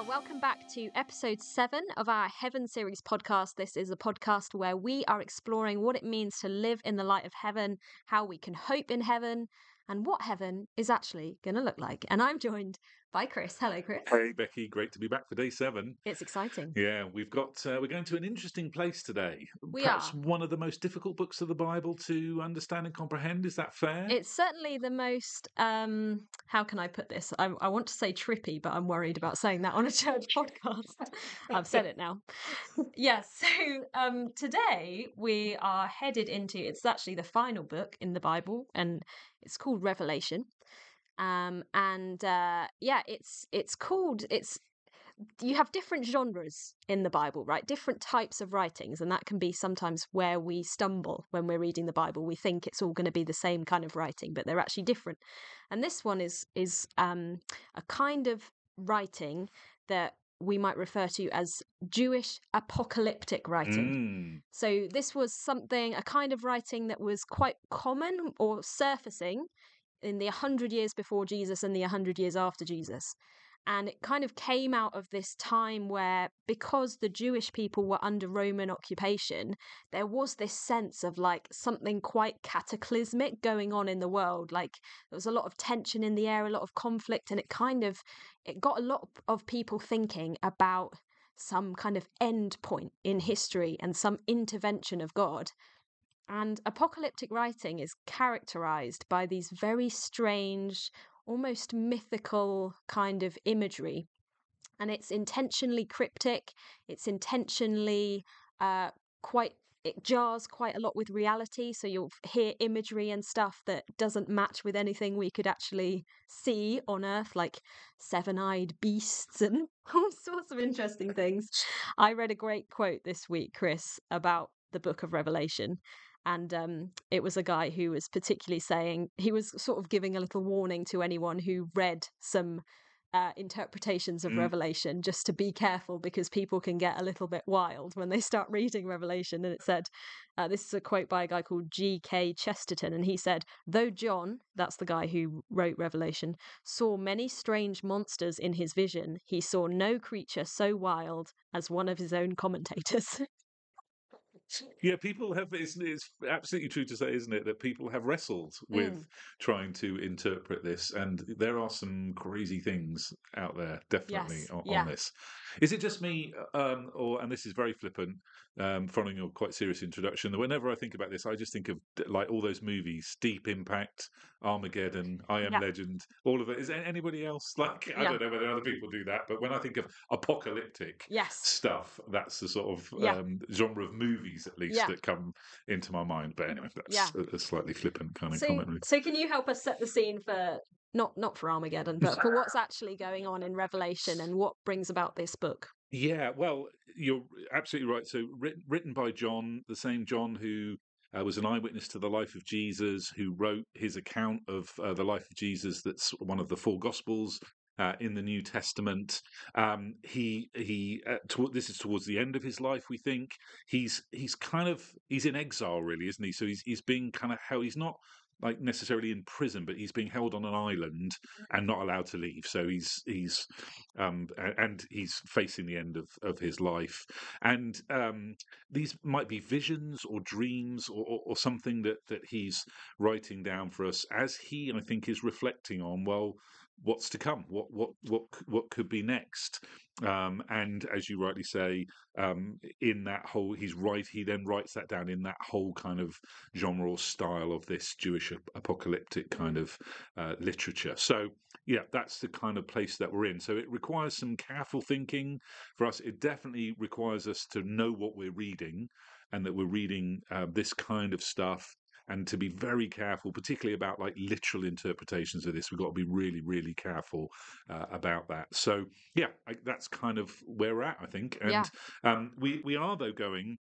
Well, welcome back to episode 7 of our Heaven series podcast. This is a podcast where we are exploring what it means to live in the light of heaven, how we can hope in heaven, and what heaven is actually going to look like. And I'm joined by Chris. Hello, Chris. Hey, Becky. Great to be back for day 7. It's exciting. Yeah, we're going to an interesting place today. We Perhaps are. one of the most difficult books of the Bible to understand and comprehend. Is that fair? It's certainly the most, how can I put this? I want to say trippy, but I'm worried about saying that on a church podcast. I've said it now. Yes, so today we are headed into, it's actually the final book in the Bible, and it's called Revelation. You have different genres in the Bible, right? Different types of writings, and that can be sometimes where we stumble when we're reading the Bible. We think it's all going to be the same kind of writing, but they're actually different. And this one is a kind of writing that we might refer to as Jewish apocalyptic writing. So this was a kind of writing that was quite common or surfacing in the 100 years before Jesus and the 100 years after Jesus. And it kind of came out of this time where, because the Jewish people were under Roman occupation, there was this sense of like something quite cataclysmic going on in the world. Like there was a lot of tension in the air, a lot of conflict, and it got a lot of people thinking about some kind of end point in history and some intervention of God. And apocalyptic writing is characterized by these very strange, almost mythical kind of imagery. And it's intentionally cryptic. It's intentionally it jars quite a lot with reality. So you'll hear imagery and stuff that doesn't match with anything we could actually see on Earth, like 7-eyed beasts and all sorts of interesting things. I read a great quote this week, Chris, about the book of Revelation. And it was a guy who was particularly saying, he was sort of giving a little warning to anyone who read some interpretations of Revelation, just to be careful, because people can get a little bit wild when they start reading Revelation. And it said, this is a quote by a guy called G.K. Chesterton, and he said, "Though John," that's the guy who wrote Revelation, "saw many strange monsters in his vision, he saw no creature so wild as one of his own commentators." Yeah, people have. It's absolutely true to say, isn't it, that people have wrestled with trying to interpret this, and there are some crazy things out there, definitely, on this. Is it just me, and this is very flippant, following your quite serious introduction, that whenever I think about this, I just think of like all those movies, Deep Impact, Armageddon, I Am Legend, all of it. Is there anybody else? Like, I don't know whether other people do that, but when I think of apocalyptic stuff, that's the sort of genre of movies, at least, that come into my mind. But anyway, that's a slightly flippant kind of comment. So can you help us set the scene for, not for Armageddon, but for what's actually going on in Revelation and what brings about this book? Yeah, well, you're absolutely right. So written by John, the same John who was an eyewitness to the life of Jesus, who wrote his account of the life of Jesus. That's one of the 4 Gospels in the New Testament. This is towards the end of his life. We think he's in exile, really, isn't he? So he's being kind of held. He's not like necessarily in prison, but he's being held on an island and not allowed to leave. So he's facing the end of his life. And these might be visions or dreams or something that he's writing down for us as he, I think, is reflecting on, well, what's to come, what could be next. And as you rightly say, in that whole, he then writes that down in that whole kind of genre or style of this Jewish apocalyptic kind of literature. So yeah, that's the kind of place that we're in. So it requires some careful thinking for us. It definitely requires us to know what we're reading, and that we're reading this kind of stuff, and to be very careful, particularly about like literal interpretations of this. We've got to be really, really careful about that. So yeah, that's kind of where we're at, I think. And we are, though, going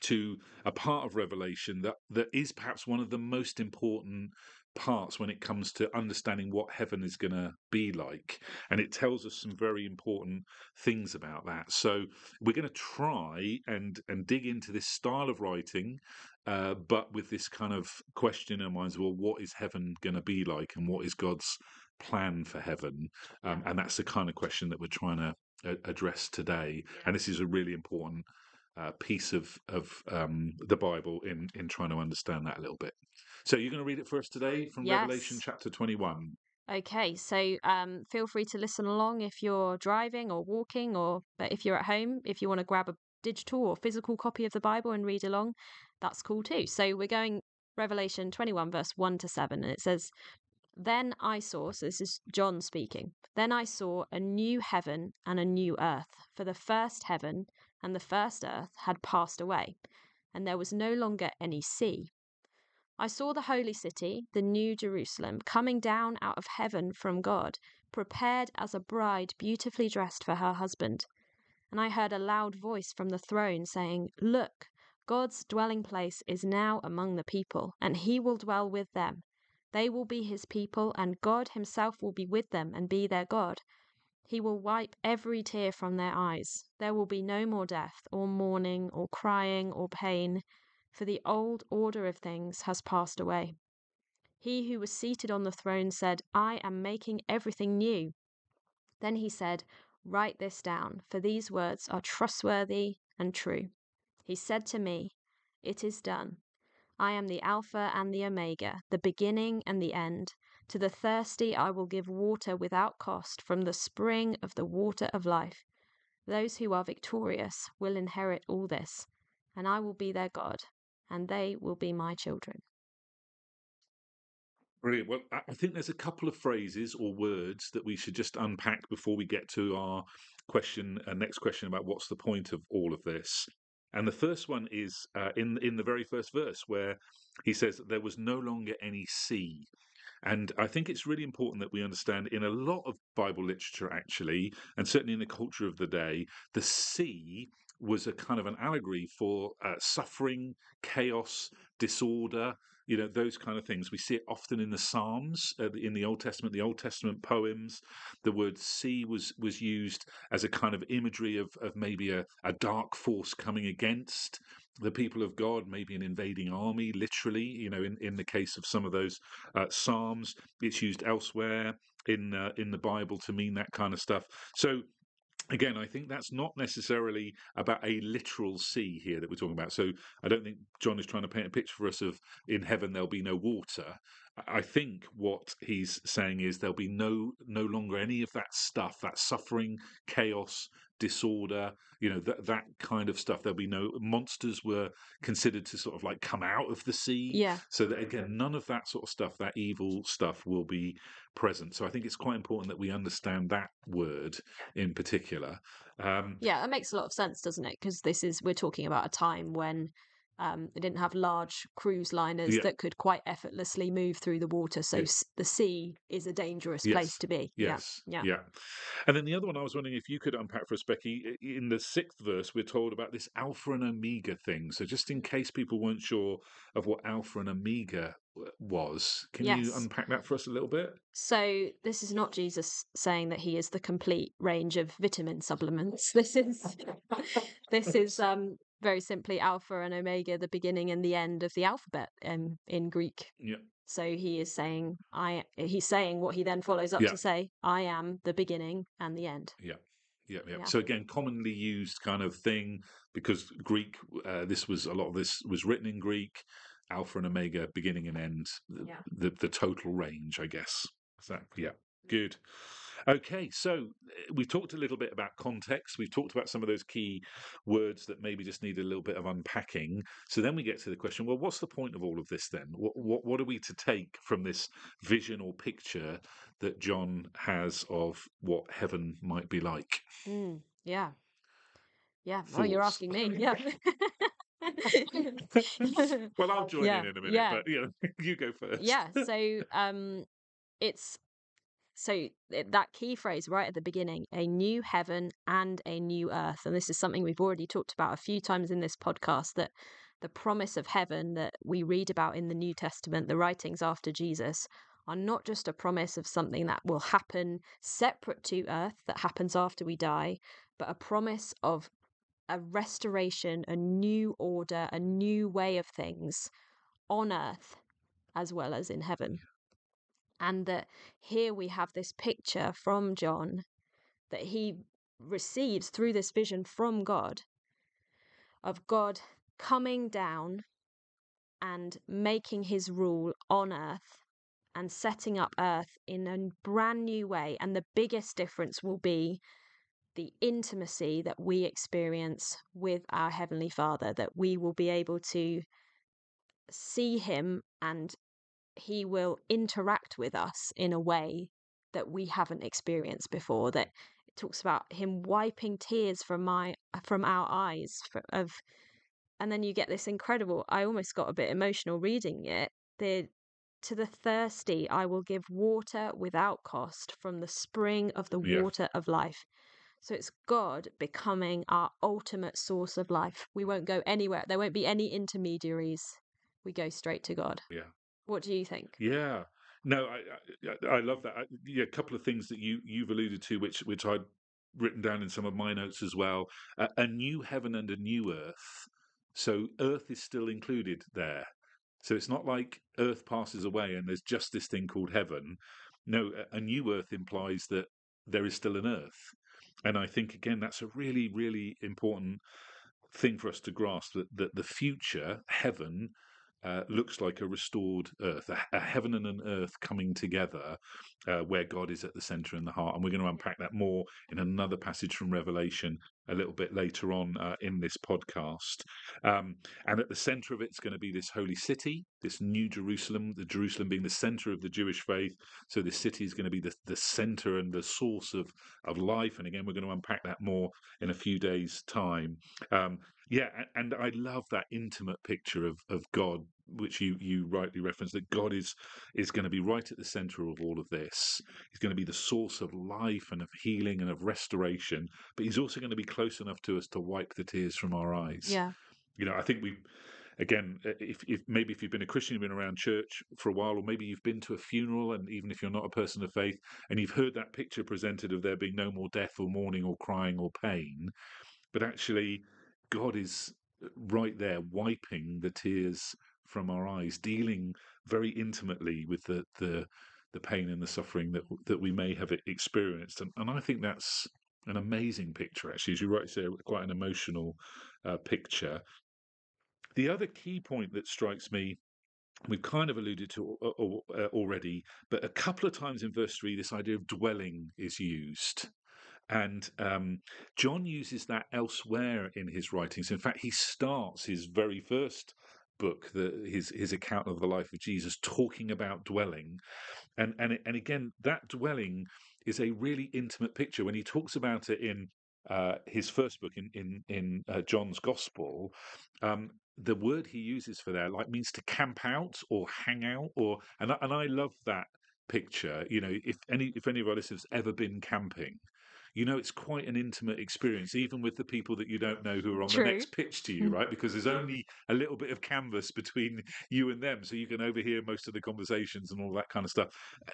to a part of Revelation that is perhaps one of the most important parts when it comes to understanding what heaven is going to be like, and it tells us some very important things about that. So we're going to try and dig into this style of writing, but with this kind of question in our minds: well, what is heaven going to be like, and what is God's plan for heaven? And that's the kind of question that we're trying to address today. Yeah. And this is a really important piece of the Bible in trying to understand that a little bit. So you're going to read it for us today from Revelation Yes. chapter 21. Okay, so feel free to listen along if you're driving or walking, but if you're at home, if you want to grab a digital or physical copy of the Bible and read along, that's cool too. So we're going Revelation 21, verse 1 to 7, and it says, Then I saw, so this is John speaking, then I saw a new heaven and a new earth, for the first heaven and the first earth had passed away, and there was no longer any sea. I saw the holy city, the new Jerusalem, coming down out of heaven from God, prepared as a bride beautifully dressed for her husband. And I heard a loud voice from the throne saying, Look, God's dwelling place is now among the people, and he will dwell with them. They will be his people, and God himself will be with them and be their God. He will wipe every tear from their eyes. There will be no more death, or mourning, or crying, or pain, for the old order of things has passed away. He who was seated on the throne said, I am making everything new. Then he said, Write this down, for these words are trustworthy and true. He said to me, It is done. I am the Alpha and the Omega, the beginning and the end. To the thirsty I will give water without cost from the spring of the water of life. Those who are victorious will inherit all this, and I will be their God, and they will be my children. Brilliant. Well, I think there's a couple of phrases or words that we should just unpack before we get to our next question about what's the point of all of this. And the first one is in the very first verse where he says that there was no longer any sea. And I think it's really important that we understand in a lot of Bible literature, actually, and certainly in the culture of the day, the sea was a kind of an allegory for suffering, chaos, disorder, those kind of things. We see it often in the Psalms, in the Old Testament poems. The word sea was used as a kind of imagery of maybe a dark force coming against the people of God, maybe an invading army, literally, in the case of some of those Psalms. It's used elsewhere in the Bible to mean that kind of stuff. So again, I think that's not necessarily about a literal sea here that we're talking about. So I don't think John is trying to paint a picture for us of in heaven there'll be no water. I think what he's saying is there'll be no longer any of that stuff, that suffering, chaos, disorder, that kind of stuff. There'll be no monsters were considered to sort of like come out of the sea. Yeah. So that again, none of that sort of stuff, that evil stuff will be present. So I think it's quite important that we understand that word in particular. Yeah, that makes a lot of sense, doesn't it? Because we're talking about a time when they didn't have large cruise liners Yeah. that could quite effortlessly move through the water. So Yeah. the sea is a dangerous place Yes. to be. Yeah. Yes. Yeah. Yeah. And then the other one I was wondering if you could unpack for us, Becky. In the 6th verse, we're told about this Alpha and Omega thing. So just in case people weren't sure of what Alpha and Omega was, can you Yes. unpack that for us a little bit? So this is not Jesus saying that he is the complete range of vitamin supplements. This is very simply Alpha and Omega, the beginning and the end of the alphabet in Greek. Yeah. So he is saying he's saying what he then follows up Yeah. to say, I am the beginning and the end. Yeah. Yeah, yeah. Yeah. So again, commonly used kind of thing because Greek. A lot of this was written in Greek. Alpha and Omega, beginning and end, Yeah. the total range, I guess. So yeah, good. Okay, so we've talked a little bit about context. We've talked about some of those key words that maybe just need a little bit of unpacking. So then we get to the question: well, what's the point of all of this then? What are we to take from this vision or picture that John has of what heaven might be like? Yeah. Yeah. Well, you're Thoughts? asking me. Yeah. Well, I'll join Yeah. in a minute, Yeah. but you go first. Yeah. So it's that key phrase right at the beginning, a new heaven and a new earth. And this is something we've already talked about a few times in this podcast, that the promise of heaven that we read about in the New Testament, the writings after Jesus, are not just a promise of something that will happen separate to earth, that happens after we die, but a promise of a restoration, a new order, a new way of things on earth as well as in heaven. And that here we have this picture from John that he receives through this vision from God of God coming down and making his rule on earth and setting up earth in a brand new way. And the biggest difference will be the intimacy that we experience with our Heavenly Father, that we will be able to see him and he will interact with us in a way that we haven't experienced before. That it talks about him wiping tears from our eyes and then you get this incredible, I almost got a bit emotional reading it. The To the thirsty I will give water without cost from the spring of the Yeah. water of life. So it's God becoming our ultimate source of life. We won't go anywhere. There won't be any intermediaries. We go straight to God. Yeah. What do you think? Yeah. No, I love that. Yeah, a couple of things that you've alluded to, which I'd written down in some of my notes as well. A new heaven and a new earth. So earth is still included there. So it's not like earth passes away and there's just this thing called heaven. No, a new earth implies that there is still an earth. And I think again that's a really, really important thing for us to grasp, that the future heaven looks like a restored earth, a heaven and an earth coming together, where God is at the center and the heart. And we're going to unpack that more in another passage from Revelation a little bit later on in this podcast. And at the center of it's going to be this holy city, this new Jerusalem, the Jerusalem being the center of the Jewish faith. So this city is going to be the center and the source of life. And again, we're going to unpack that more in a few days' time. Yeah, and I love that intimate picture of God, which you rightly referenced, that God is going to be right at the center of all of this. He's going to be the source of life and of healing and of restoration, but he's also going to be close enough to us to wipe the tears from our eyes. Yeah. I think we, again, if maybe if you've been a Christian, you've been around church for a while, or maybe you've been to a funeral, and even if you're not a person of faith, and you've heard that picture presented of there being no more death or mourning or crying or pain, but actually God is right there wiping the tears from our eyes, dealing very intimately with the pain and the suffering that we may have experienced. And I think that's an amazing picture, actually, as you rightly say, quite an emotional picture. The other key point that strikes me, we've kind of alluded to already, but a couple of times in verse 3, this idea of dwelling is used. And John uses that elsewhere in his writings. In fact, he starts his very first book, his account of the life of Jesus, talking about dwelling. And again, that dwelling is a really intimate picture. When he talks about it in his first book in John's Gospel, the word he uses for that means to camp out or hang out, and I love that picture. If any of our listeners have ever been camping, it's quite an intimate experience, even with the people that you don't know who are on the True. next pitch to you, right? Because there's only a little bit of canvas between you and them, so you can overhear most of the conversations and all that kind of stuff.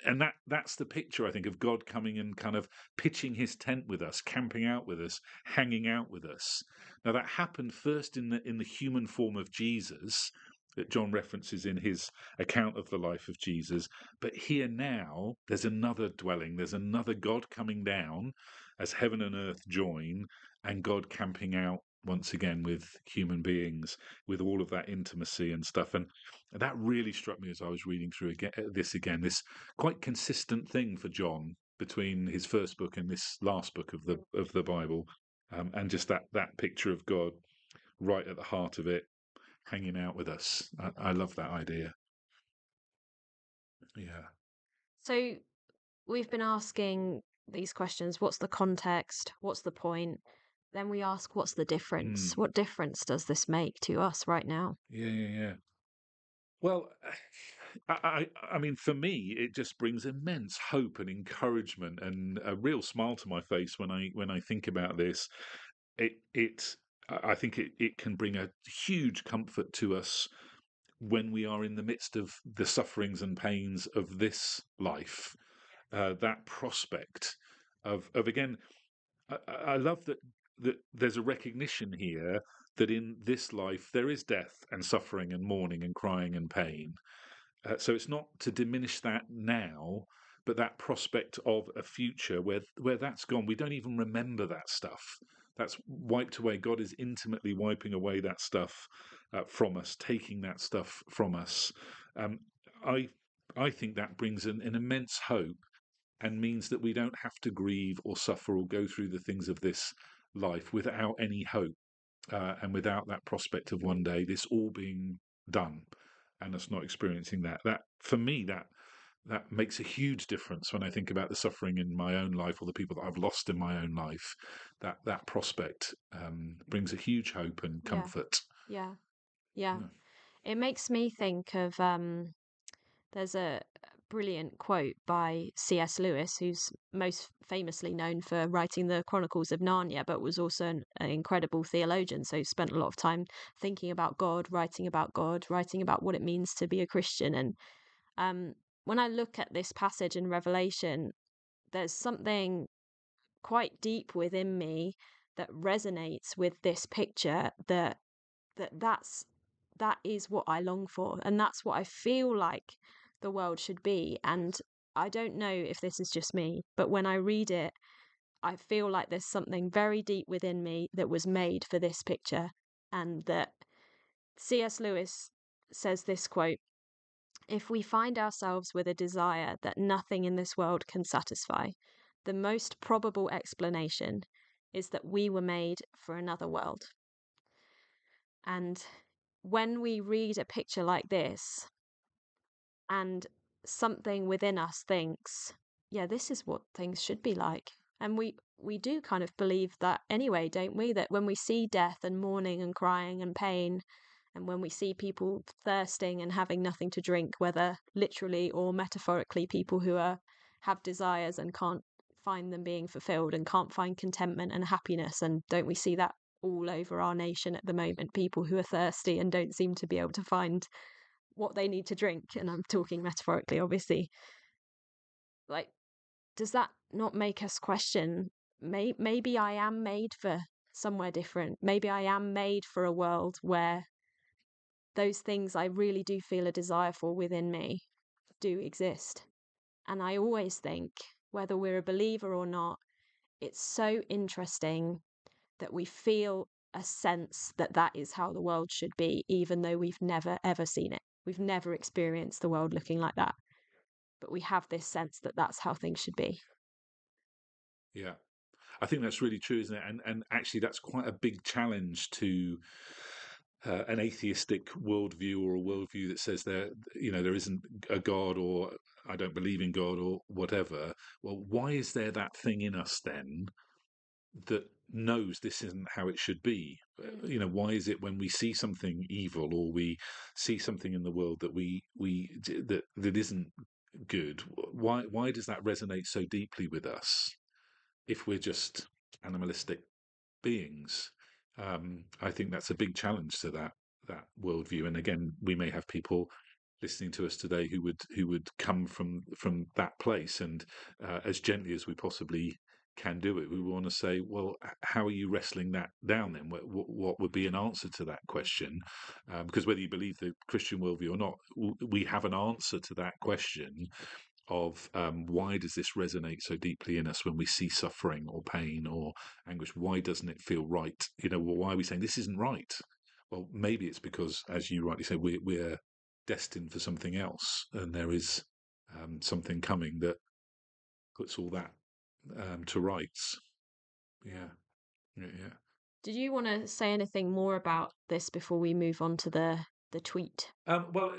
And that's the picture, I think, of God coming and kind of pitching his tent with us, camping out with us, hanging out with us. Now that happened first in the human form of Jesus, that John references in his account of the life of Jesus. But here now, there's another dwelling, there's another God coming down as heaven and earth join, and God camping out once again with human beings, with all of that intimacy and stuff. And that really struck me as I was reading through this quite consistent thing for John between his first book and this last book of the Bible, and just that picture of God right at the heart of it, hanging out with us. I love that idea. Yeah. So we've been asking these questions. What's the context? What's the point? Then we ask, what's the difference? Mm. What difference does this make to us right now? Yeah. Well, I mean, for me, it just brings immense hope and encouragement and a real smile to my face when I think about this. I think it can bring a huge comfort to us when we are in the midst of the sufferings and pains of this life. That prospect of again, I love that there's a recognition here that in this life there is death and suffering and mourning and crying and pain. So it's not to diminish that now, but that prospect of a future where that's gone, we don't even remember that stuff. That's wiped away. God is intimately wiping away that stuff from us, taking that stuff from us. Um, I I think that brings an immense hope and means that we don't have to grieve or suffer or go through the things of this life without any hope and without that prospect of one day this all being done and us not experiencing that. That for me, that makes a huge difference when I think about the suffering in my own life or the people that I've lost in my own life. That prospect brings a huge hope and Yeah. comfort. Yeah. Yeah. Yeah. It makes me think of there's a brilliant quote by C.S. Lewis, who's most famously known for writing the Chronicles of Narnia, but was also an incredible theologian. So spent a lot of time thinking about God, writing about what it means to be a Christian. And um, when I look at this passage in Revelation, there's something quite deep within me that resonates with this picture that is what I long for, and that's what I feel like the world should be. And I don't know if this is just me, but when I read it, I feel like there's something very deep within me that was made for this picture. And that C.S. Lewis says this quote: "If we find ourselves with a desire that nothing in this world can satisfy, the most probable explanation is that we were made for another world." And when we read a picture like this, and something within us thinks, yeah, this is what things should be like. And we do kind of believe that anyway, don't we? That when we see death and mourning and crying and pain, and when we see people thirsting and having nothing to drink, whether literally or metaphorically, people who have desires and can't find them being fulfilled and can't find contentment and happiness, and don't we see that all over our nation at the moment? People who are thirsty and don't seem to be able to find what they need to drink, and I'm talking metaphorically, obviously. Like, does that not make us question, maybe I am made for somewhere different? Maybe I am made for a world where those things I really do feel a desire for within me do exist. And I always think, whether we're a believer or not, it's so interesting that we feel a sense that that is how the world should be, even though we've never ever seen it. We've never experienced the world looking like that, but we have this sense that that's how things should be. Yeah. I think that's really true, isn't it? And actually, that's quite a big challenge to an atheistic worldview or a worldview that says there isn't a God, or I don't believe in God, or whatever. Well, why is there that thing in us then that knows this isn't how it should be? Mm. Why is it when we see something evil or we see something in the world that isn't good? Why does that resonate so deeply with us if we're just animalistic beings? I think that's a big challenge to that worldview. And again, we may have people listening to us today who would come from that place, and as gently as we possibly can do it, we want to say, well, how are you wrestling that down then? What would be an answer to that question? Because whether you believe the Christian worldview or not, we have an answer to that question of why does this resonate so deeply in us when we see suffering or pain or anguish? Why doesn't it feel right? Well, why are we saying this isn't right? Well, maybe it's because, as you rightly say, we're destined for something else, and there is something coming that puts all that to rights. Yeah, yeah, yeah. Did you want to say anything more about this before we move on to the tweet? Well,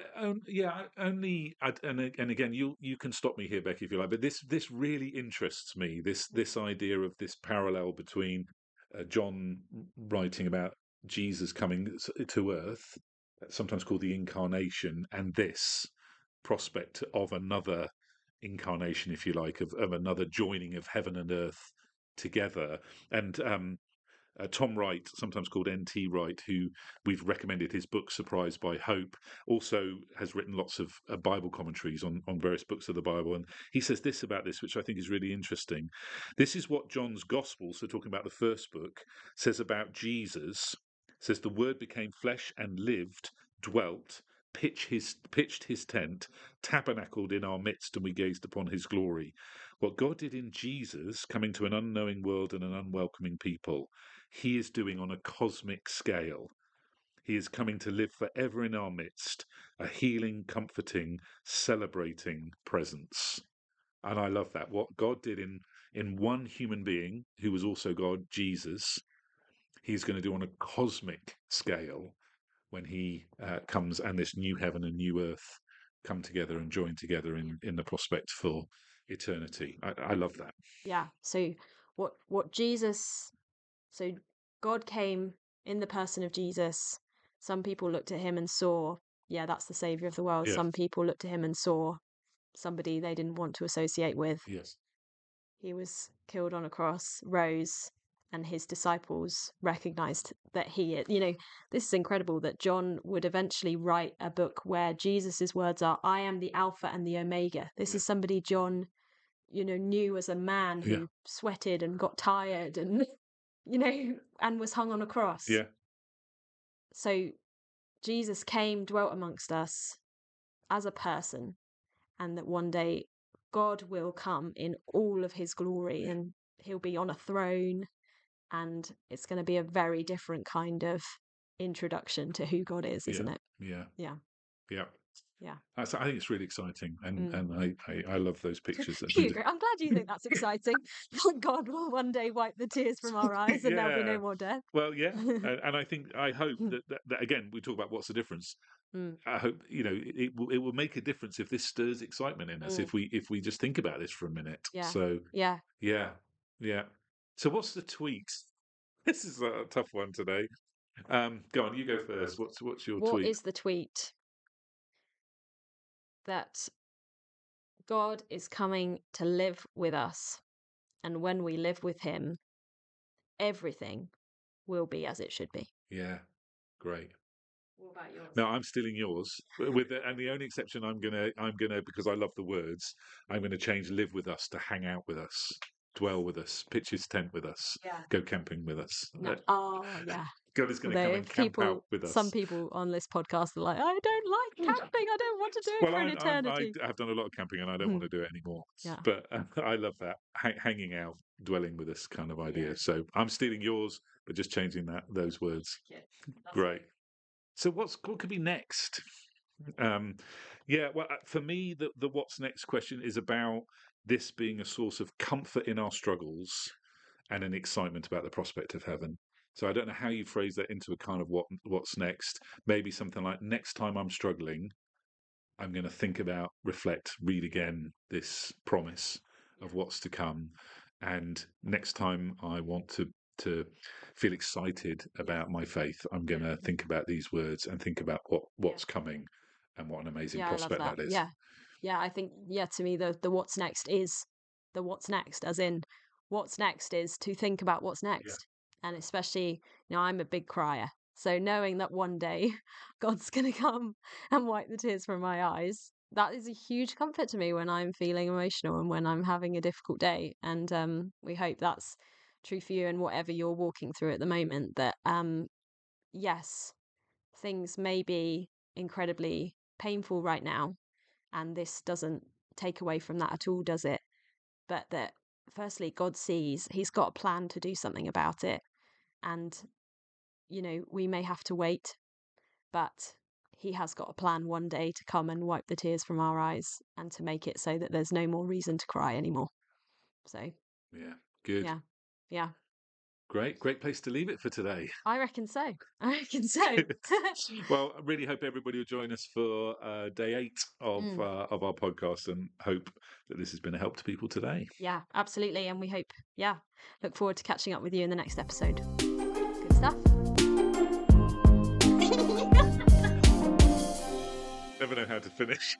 yeah, only, and again, you can stop me here, Becky, if you like. But this really interests me. This idea of this parallel between John writing about Jesus coming to Earth, sometimes called the incarnation, and this prospect of another incarnation, if you like, of another joining of heaven and earth together. And Tom Wright, sometimes called N.T. Wright, who we've recommended his book Surprised by Hope, also has written lots of Bible commentaries on various books of the Bible. And he says this about this, which I think is really interesting. This is what John's Gospel, so talking about the first book, says about Jesus. It says, "The Word became flesh and lived, dwelt, pitched his tent, tabernacled in our midst, and we gazed upon his glory. What God did in Jesus, coming to an unknowing world and an unwelcoming people, he is doing on a cosmic scale. He is coming to live forever in our midst, a healing, comforting, celebrating presence. And I love that. What God did in one human being, who was also God, Jesus, he's going to do on a cosmic scale when he comes, and this new heaven and new earth come together and join together in the prospect for eternity. I love that. Yeah. So so God came in the person of Jesus. Some people looked at him and saw, yeah, that's the savior of the world. Yeah. Some people looked at him and saw somebody they didn't want to associate with. Yes. He was killed on a cross, rose, and his disciples recognized that this is incredible that John would eventually write a book where Jesus's words are, I am the Alpha and the Omega. This is somebody John, knew as a man who sweated and got tired and, and was hung on a cross. Yeah. So Jesus came, dwelt amongst us as a person, and that one day God will come in all of his glory and he'll be on a throne, and it's going to be a very different kind of introduction to who God is, isn't it? Yeah. Yeah. Yeah. Yeah. I think it's really exciting, and I love those pictures. I'm glad you think that's exciting. God will one day wipe the tears from our eyes, and there'll be no more death. Well, yeah, and I hope that again we talk about what's the difference. I hope it will make a difference if this stirs excitement in us. If we just think about this for a minute. Yeah. So yeah. So what's the tweet? This is a tough one today. Go on, you go first. What's your tweet? What is the tweet? That God is coming to live with us, and when we live with him, everything will be as it should be. Yeah, great. What about yours? No, I'm stealing yours. And the only exception I'm gonna because I love the words, I'm gonna change "live with us" to "hang out with us," "dwell with us," "pitch his tent with us," "go camping with us." No. Yeah. God is going to come and camp out with us. Some people on this podcast are like, I don't like camping. I don't want to do it for an eternity. I have done a lot of camping and I don't want to do it anymore. Yeah. But I love that hanging out, dwelling with us kind of idea. Yeah. So I'm stealing yours, but just changing those words. Yeah, great. So what could be next? Well, for me, the what's next question is about this being a source of comfort in our struggles and an excitement about the prospect of heaven. So I don't know how you phrase that into a kind of what's next. Maybe something like, next time I'm struggling, I'm going to think about, reflect, read again this promise of what's to come. And next time I want to feel excited about my faith, I'm going to think about these words and think about what's coming and what an amazing prospect that is. Yeah, I think, to me, the what's next is the what's next, as in what's next is to think about what's next. And especially, I'm a big crier. So knowing that one day God's going to come and wipe the tears from my eyes, that is a huge comfort to me when I'm feeling emotional and when I'm having a difficult day. And we hope that's true for you and whatever you're walking through at the moment, that, yes, things may be incredibly painful right now. And this doesn't take away from that at all, does it? But that, firstly, God sees, he's got a plan to do something about it. And, we may have to wait, but he has got a plan one day to come and wipe the tears from our eyes and to make it so that there's no more reason to cry anymore. So. Yeah, good. Yeah. Great place to leave it for today. I reckon so. Well, I really hope everybody will join us for day 8 of our podcast, and hope that this has been a help to people today. Yeah, absolutely. And we hope, look forward to catching up with you in the next episode. Good stuff. Never know how to finish.